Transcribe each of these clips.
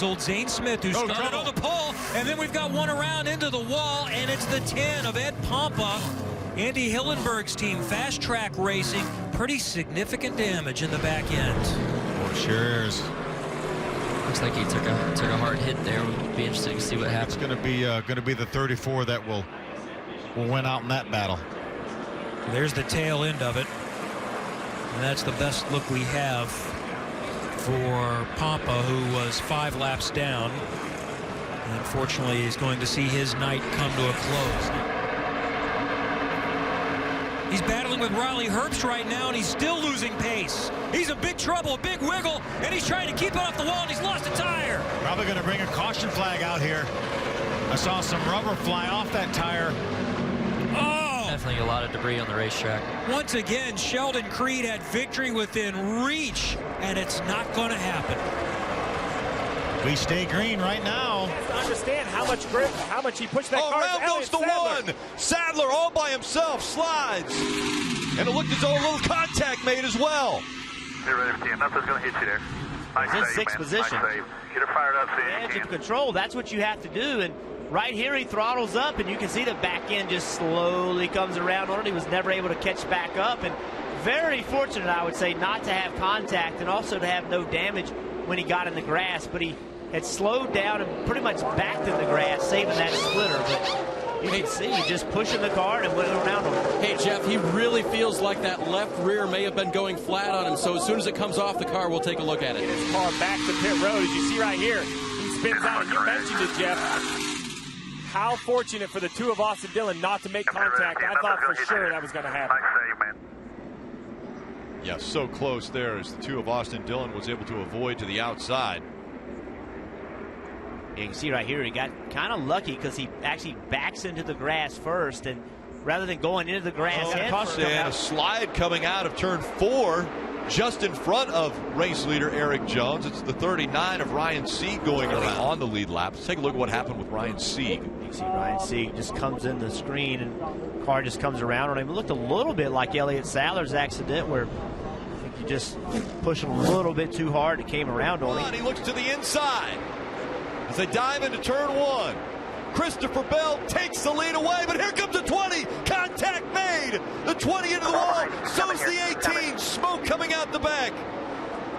old Zane Smith, who started on the pole, and then we've got one around into the wall, and it's the 10 of Ed Pompa. Andy Hillenberg's team, Fast Track Racing, pretty significant damage in the back end. Sure is. Looks like he took a hard hit there. It'll be interesting to see what happens. It's going to be the 34 that will win out in that battle. There's the tail end of it. And that's the best look we have for Pompa, who was 5 laps down. And unfortunately, he's going to see his night come to a close. He's battling with Riley Herbst right now, and he's still losing pace. He's in big trouble, a big wiggle, and he's trying to keep it off the wall, and he's lost a tire. Probably going to bring a caution flag out here. I saw some rubber fly off that tire. Oh! Definitely a lot of debris on the racetrack. Once again, Sheldon Creed had victory within reach, and it's not going to happen. We stay green right now. To understand how much grip, how much he pushed that car. Around goes the one. Sadler all by himself slides. And it looked as though a little contact made as well. Get ready for 10. Nothing's going to hit you there. Nice in save, sixth man. position. Nice save. Get her fired up, see Edge if you of can. control, that's what you have to do. And right here he throttles up, and you can see the back end just slowly comes around on it. He was never able to catch back up, and very fortunate, I would say, not to have contact and also to have no damage when he got in the grass. But he had slowed down and pretty much backed in the grass, saving that splitter. But you can see he's just pushing the car and went around him. Hey, Jeff, he really feels like that left rear may have been going flat on him, so as soon as it comes off the car, we'll take a look at it. His car back to pit road, as you see right here. He spins out, and you mentioned it, Jeff. How fortunate for the two of Austin Dillon not to make contact. I thought for sure that was going to happen. Nice save, man. Yeah, so close there as the two of Austin Dillon was able to avoid to the outside. You can see right here he got kind of lucky because he actually backs into the grass first, and rather than going into the grass, And a slide coming out of turn 4 just in front of race leader Eric Jones. It's the 39 of Ryan Sieg going around on the lead lap. Let's take a look at what happened with Ryan Sieg. You see Ryan Sieg just comes in the screen, and the car just comes around on him. It looked a little bit like Elliott Sadler's accident, where I think you just push him a little bit too hard. It came around on him. He looks to the inside as they dive into turn 1. Christopher Bell takes the lead away, but here comes the 20. Contact made. The 20 into the wall. So's the 18. Smoke coming out the back.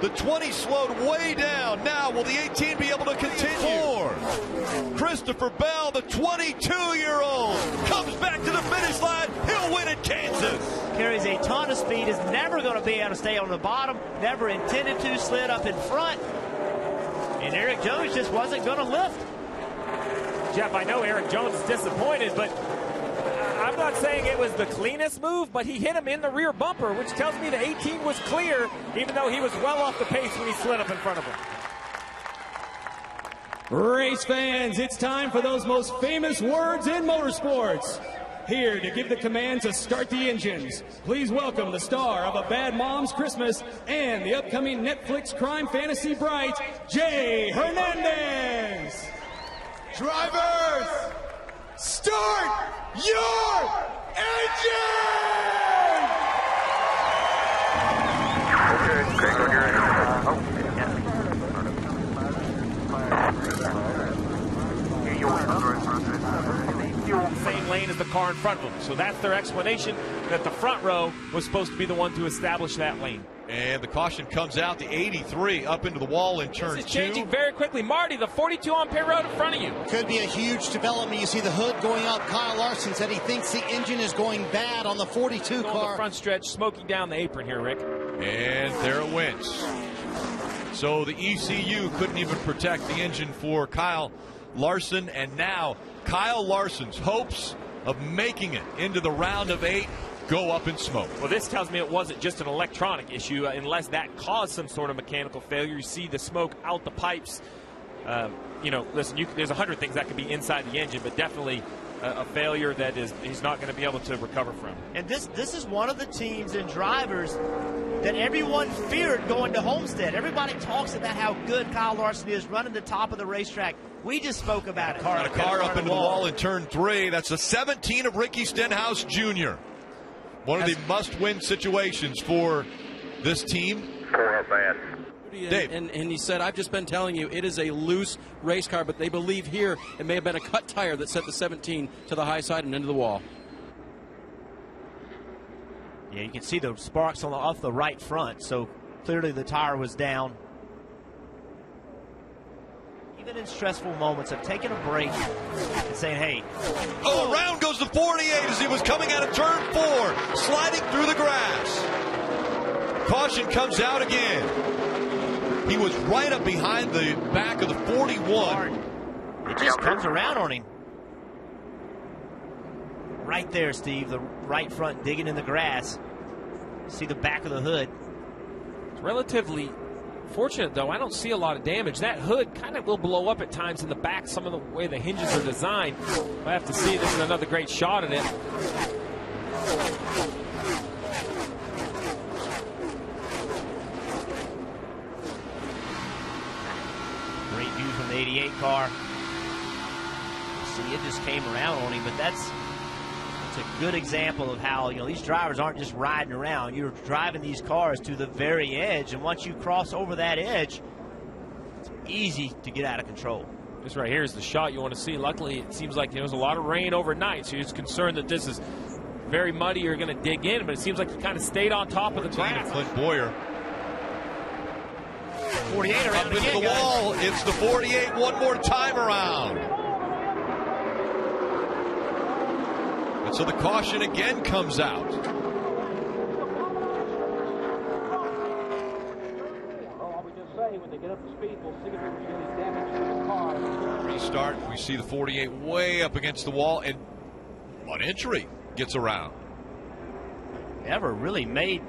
The 20 slowed way down. Now will the 18 be able to continue? Christopher Bell, the 22-year-old, comes back to the finish line. He'll win at Kansas. Carries a ton of speed, is never going to be able to stay on the bottom, never intended to, slid up in front. And Eric Jones just wasn't going to lift. Jeff, I know Eric Jones is disappointed, but I'm not saying it was the cleanest move, but he hit him in the rear bumper, which tells me the 18 was clear, even though he was well off the pace when he slid up in front of him. Race fans, it's time for those most famous words in motorsports. Here to give the command to start the engines, please welcome the star of A Bad Mom's Christmas and the upcoming Netflix crime fantasy bright, Jay Hernandez. Drivers, start your engine! Okay, go here. Same lane as the car in front of them. So that's their explanation, that the front row was supposed to be the one to establish that lane. And the caution comes out, the 83 up into the wall in turn 2. This is changing very quickly. Marty, the 42 on pit road in front of you. Could be a huge development. You see the hood going up. Kyle Larson said he thinks the engine is going bad on the 42 car. On the front stretch, smoking down the apron here, Rick. And there it went. So the ECU couldn't even protect the engine for Kyle Larson, and now Kyle Larson's hopes of making it into the round of 8 go up in smoke. Well, this tells me it wasn't just an electronic issue, unless that caused some sort of mechanical failure. You see the smoke out the pipes. You know, listen, there's 100 things that could be inside the engine, but definitely a failure that he's not going to be able to recover from. And this is one of the teams and drivers that everyone feared going to Homestead. Everybody talks about how good Kyle Larson is running the top of the racetrack. We just spoke about it. A car up into the wall in turn 3. That's the 17 of Ricky Stenhouse Jr. One of the must-win situations for this team. Poor bad. Dave. And he said, I've just been telling you, it is a loose race car, but they believe here it may have been a cut tire that sent the 17 to the high side and into the wall. Yeah, you can see the sparks off the right front, so clearly the tire was down. Even in stressful moments of taking a break and saying, hey. Oh, around goes the 48 as he was coming out of turn 4, sliding through the grass. Caution comes out again. He was right up behind the back of the 41. It just comes around on him. Right there, Steve, the right front digging in the grass. See the back of the hood. It's relatively fortunate, though. I don't see a lot of damage. That hood kind of will blow up at times in the back, some of the way the hinges are designed. I have to see. This is another great shot at it. Great view from the 88 car. See, it just came around on him, but that's a good example of how, these drivers aren't just riding around. You're driving these cars to the very edge, and once you cross over that edge, it's easy to get out of control. This right here is the shot you want to see. Luckily, it seems like there was a lot of rain overnight, so you're just concerned that this is very muddy. You're going to dig in, but it seems like you kind of stayed on top of the grass. Clint Boyer. 48 around up into again, the wall. It's the 48 one more time around. And so the caution again comes out. Restart. We see the 48 way up against the wall, and an entry gets around. Never really made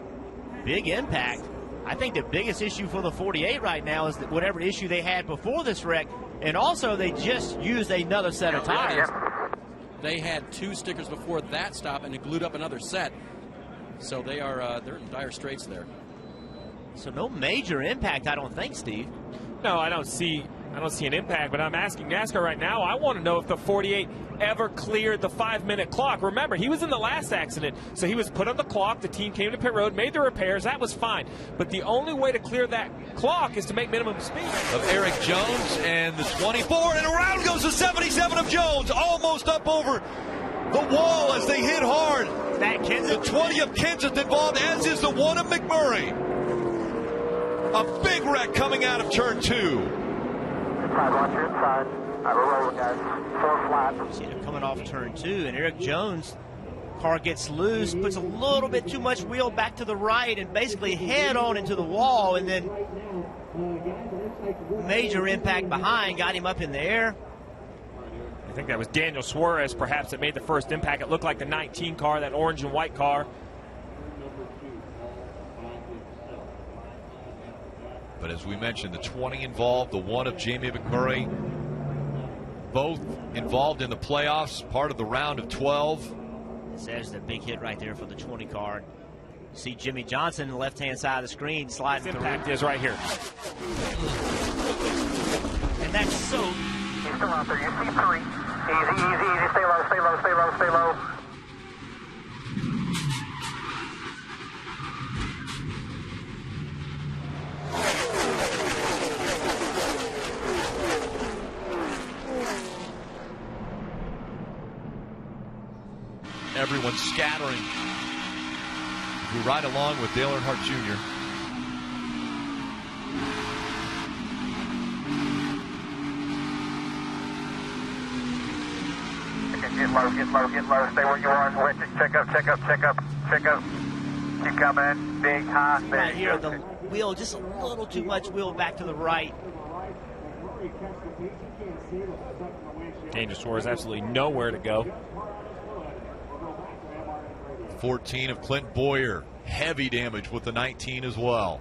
big impact. I think the biggest issue for the 48 right now is that whatever issue they had before this wreck, and also they just used another set of tires. They had 2 stickers before that stop, and it glued up another set. So they're in dire straits there. So no major impact, I don't think, Steve. No, I don't see an impact, but I'm asking NASCAR right now. I want to know if the 48 ever cleared the 5-minute clock. Remember, he was in the last accident, so he was put on the clock. The team came to pit road, made the repairs. That was fine. But the only way to clear that clock is to make minimum speed. Of Eric Jones and the 24, and around goes the 77 of Jones, almost up over the wall as they hit hard. That Kenseth. The 20 of Kenseth involved, as is the 1 of McMurray. A big wreck coming out of turn 2. Inside, watch your inside. We're rolling, guys. 4 flat. See them coming off turn 2, and Eric Jones' car gets loose, puts a little bit too much wheel back to the right, and basically head on into the wall, and then major impact behind, got him up in the air. I think that was Daniel Suarez, perhaps, that made the first impact. It looked like the 19 car, that orange and white car. But as we mentioned, the 20 involved, the 1 of Jamie McMurray, both involved in the playoffs, part of the round of 12. There's the big hit right there for the 20 car. You see Jimmy Johnson on the left-hand side of the screen sliding through. Impact is right here. And that's so. He's still out there. You see 3. Easy, easy, easy. Stay low, stay low, stay low, stay low. Everyone's scattering. We ride along with Dale Earnhardt Jr. Get low, get low, get low. Stay where you are. Wait, just check up, check up, check up, check up. Keep coming. Big, high, big. Right here, the wheel, just a little too much wheel back to the right. Daniel Suarez absolutely nowhere to go. 14 of Clint Boyer, heavy damage with the 19 as well.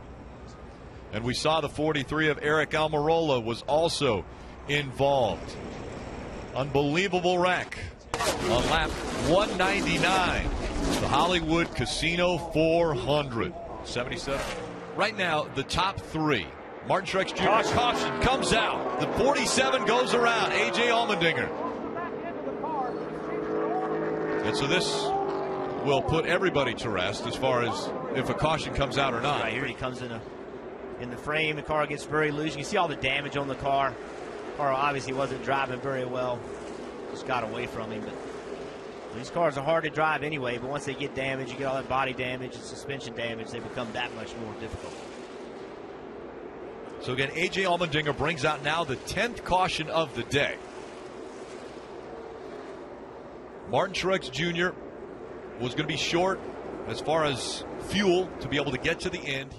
And we saw the 43 of Eric Almirola was also involved. Unbelievable wreck on lap 199, the Hollywood Casino 400. 77. Right now, the top 3. Martin Truex Jr. Caution comes out. The 47 goes around. A.J. Allmendinger. And so this will put everybody to rest as far as if a caution comes out or not. Right here he comes in in the frame. The car gets very loose. You can see all the damage on the car. Car obviously wasn't driving very well. Just got away from him. But these cars are hard to drive anyway, but once they get damaged, you get all that body damage and suspension damage, they become that much more difficult. So again, A.J. Allmendinger brings out now the 10th caution of the day. Martin Truex Jr. was going to be short as far as fuel to be able to get to the end.